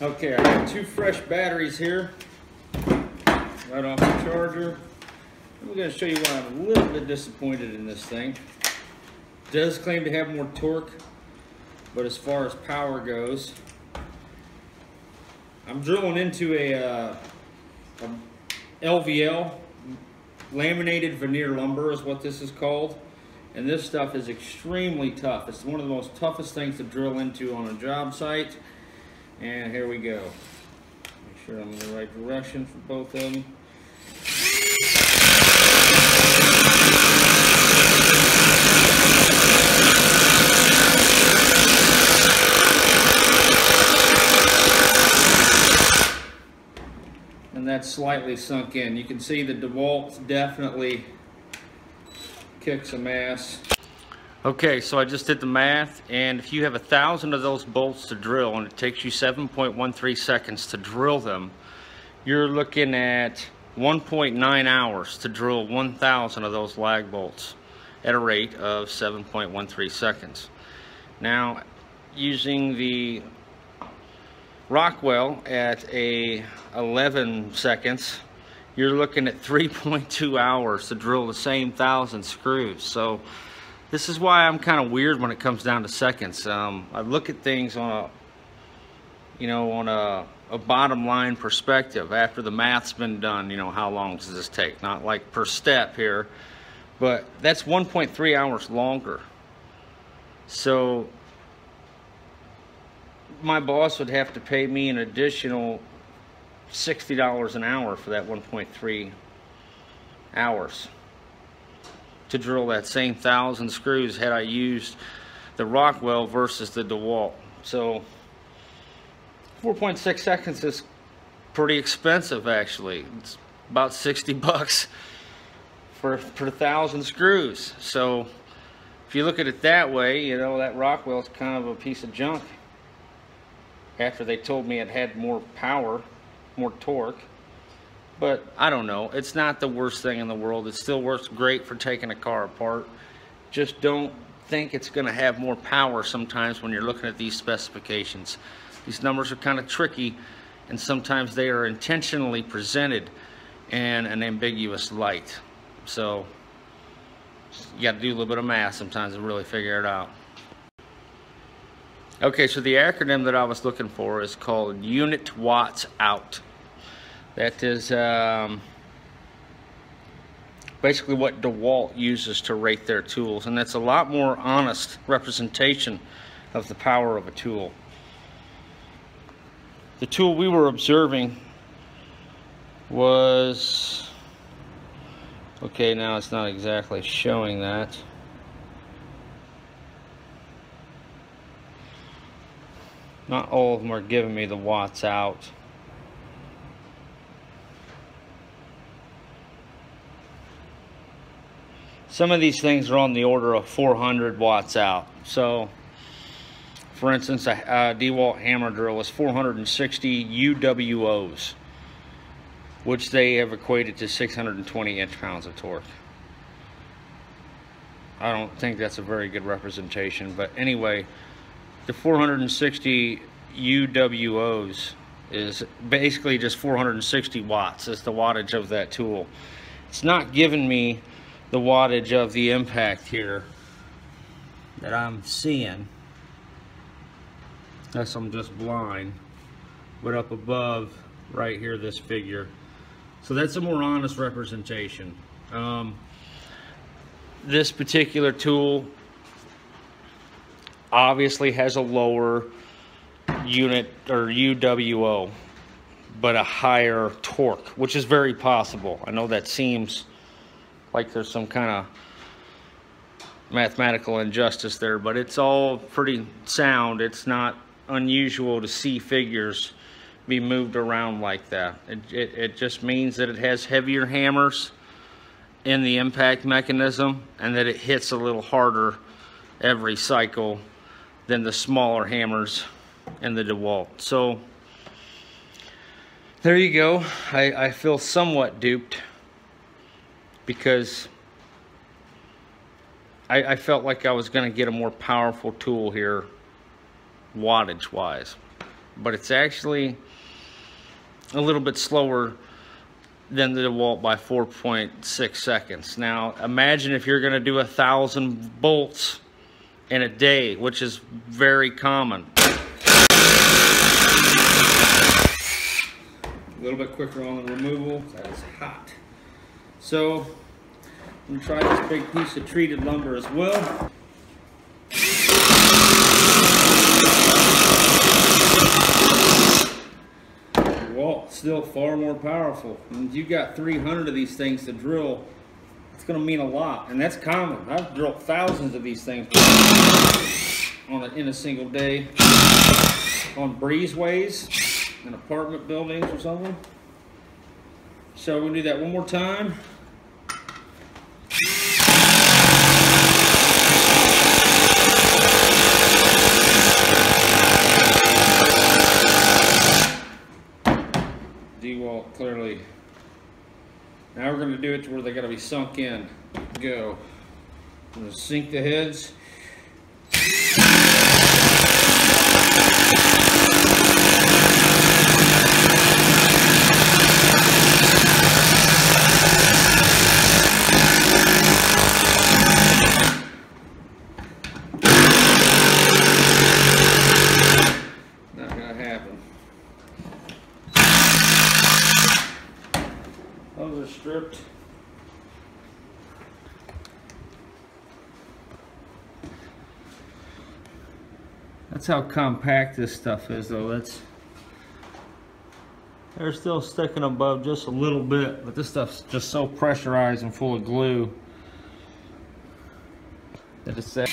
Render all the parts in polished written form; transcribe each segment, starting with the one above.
Okay, I got 2 fresh batteries here, right off the charger. I'm going to show you why I'm a little bit disappointed in this thing. It does claim to have more torque, but as far as power goes, I'm drilling into a LVL, laminated veneer lumber is what this is called. And this stuff is extremely tough. It's one of the most toughest things to drill into on a job site. And here we go. Make sure I'm in the right direction for both of them. And that's slightly sunk in. You can see the Dewalt definitely kicks some ass. Okay, so I just did the math, and if you have 1,000 of those bolts to drill and it takes you 7.13 seconds to drill them, you're looking at 1.9 hours to drill 1,000 of those lag bolts at a rate of 7.13 seconds. Now, using the Rockwell at 11 seconds, you're looking at 3.2 hours to drill the same 1,000 screws. So this is why I'm kind of weird when it comes down to seconds. I look at things on a bottom line perspective. After the math's been done, how long does this take? Not like per step here, but that's 1.3 hours longer. So my boss would have to pay me an additional $60 an hour for that 1.3 hours to drill that same 1,000 screws had I used the Rockwell versus the Dewalt. So 4.6 seconds is pretty expensive, actually. It's about 60 bucks per 1,000 screws. So if you look at it that way, that Rockwell's kind of a piece of junk. After they told me it had more power, more torque. But I don't know, it's not the worst thing in the world. It still works great for taking a car apart. Just don't think it's going to have more power sometimes when you're looking at these specifications. These numbers are kind of tricky, and sometimes they are intentionally presented in an ambiguous light. So you got to do a little bit of math sometimes to really figure it out. Okay, so the acronym that I was looking for is called Unit Watts Out. That is basically what Dewalt uses to rate their tools, and that's a lot more honest representation of the power of a tool. The tool we were observing was, okay, now it's not exactly showing that. Not all of them are giving me the watts out. Some of these things are on the order of 400 watts out. So, for instance, a Dewalt hammer drill is 460 UWOs, which they have equated to 620 inch-pounds of torque. I don't think that's a very good representation, but anyway, the 460 UWOs is basically just 460 watts is the wattage of that tool. It's not giving me the wattage of the impact here that I'm seeing, unless I'm just blind, but up above right here, this figure. So that's a more honest representation. This particular tool obviously has a lower unit or UWO, but a higher torque, which is very possible. I know that seems like there's some kind of mathematical injustice there, but it's all pretty sound. It's not unusual to see figures be moved around like that. It just means that it has heavier hammers in the impact mechanism and that it hits a little harder every cycle than the smaller hammers in the Dewalt. So there you go. I feel somewhat duped because I felt like I was going to get a more powerful tool here wattage wise, but it's actually a little bit slower than the Dewalt by 4.6 seconds. Now imagine if you're going to do 1,000 bolts in a day, which is very common. A little bit quicker on the removal. That is hot. So I'm going to try this big piece of treated lumber as well. Dewalt still far more powerful. And you got 300 of these things to drill. It's going to mean a lot, and that's common. I've drilled thousands of these things in a single day on breezeways in apartment buildings or something. So we'll do that one more time. Dewalt clearly. Now we're going to do it to where they got to be sunk in. Go. I'm going to sink the heads. Not going to happen. Those are stripped. That's how compact this stuff is, though. They're still sticking above just a little bit, but this stuff's just so pressurized and full of glue that it's set.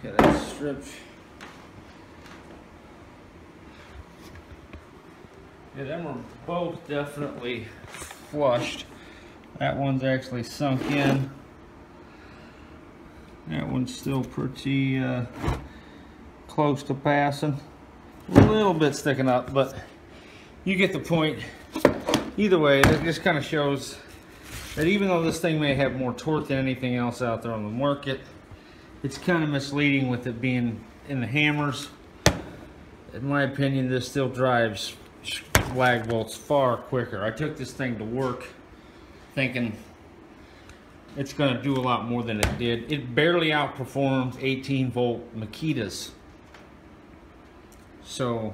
Okay, that's stripped. Yeah, them are both definitely flushed. That one's actually sunk in. That one's still pretty close to passing. A little bit sticking up, but you get the point. Either way, it just kind of shows that even though this thing may have more torque than anything else out there on the market, it's kind of misleading with it being in the hammers. In my opinion, this still drives lag bolts far quicker. I took this thing to work thinking it's going to do a lot more than it did. It barely outperformed 18 volt Makitas. So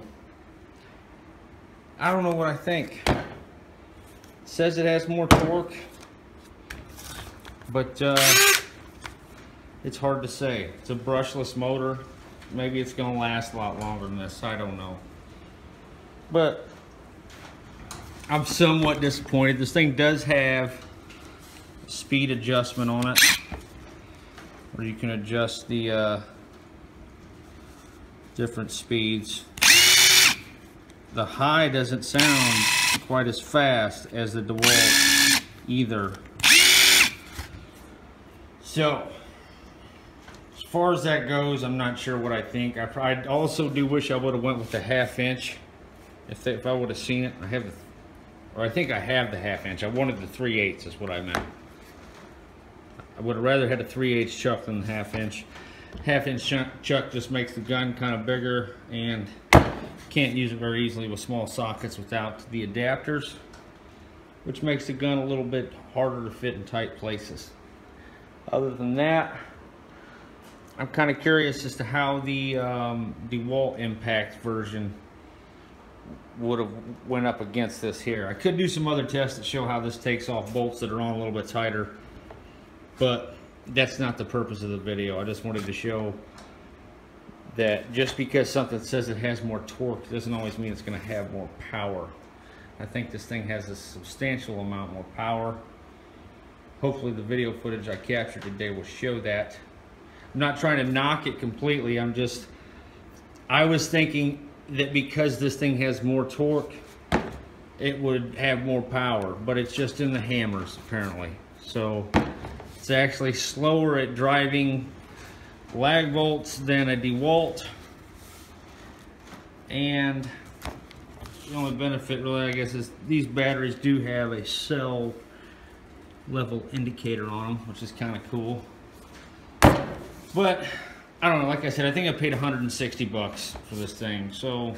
I don't know what I think. It says it has more torque, but it's hard to say. It's a brushless motor. Maybe it's going to last a lot longer than this. I don't know. But I'm somewhat disappointed. This thing does have speed adjustment on it, where you can adjust the different speeds. The high doesn't sound quite as fast as the Dewalt either. So as far as that goes, I'm not sure what I think. I also do wish I would have went with the 1/2 inch. If I would have seen it, I think I have the 1/2 inch. I wanted the 3/8 is what I meant. I would have rather had a 3/8 chuck than the 1/2 inch. 1/2 inch chuck just makes the gun kind of bigger, and can't use it very easily with small sockets without the adapters, which makes the gun a little bit harder to fit in tight places. Other than that, I'm kind of curious as to how the Dewalt Impact version would have went up against this here. I could do some other tests that show how this takes off bolts that are on a little bit tighter, but that's not the purpose of the video. I just wanted to show that just because something says it has more torque doesn't always mean it's going to have more power. I think this thing has a substantial amount more power. Hopefully the video footage I captured today will show that. I'm not trying to knock it completely. I was thinking that because this thing has more torque, it would have more power, but it's just in the hammers apparently. So it's actually slower at driving lag bolts than a Dewalt, and The only benefit really, I guess, is these batteries do have a cell level indicator on them, which is kind of cool. But I don't know, like I said, I think I paid 160 bucks for this thing, so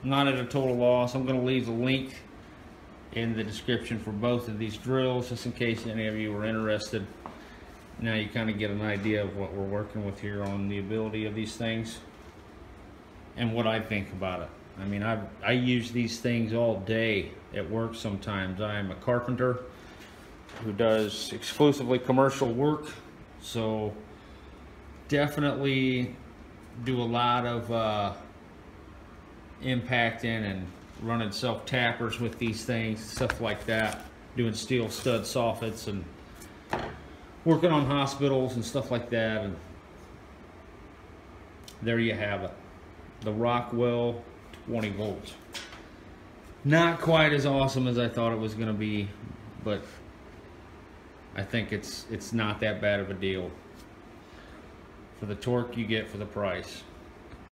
I'm not at a total loss. I'm going to leave the link in the description for both of these drills, just in case any of you are interested. Now you kind of get an idea of what we're working with here on the ability of these things and what I think about it. I mean, I use these things all day at work sometimes. I am a carpenter who does exclusively commercial work, so definitely do a lot of impacting and running self-tappers with these things, stuff like that, doing steel stud soffits and working on hospitals and stuff like that. And there you have it, the Rockwell 20 volts. Not quite as awesome as I thought it was going to be, but I think it's not that bad of a deal for the torque you get for the price.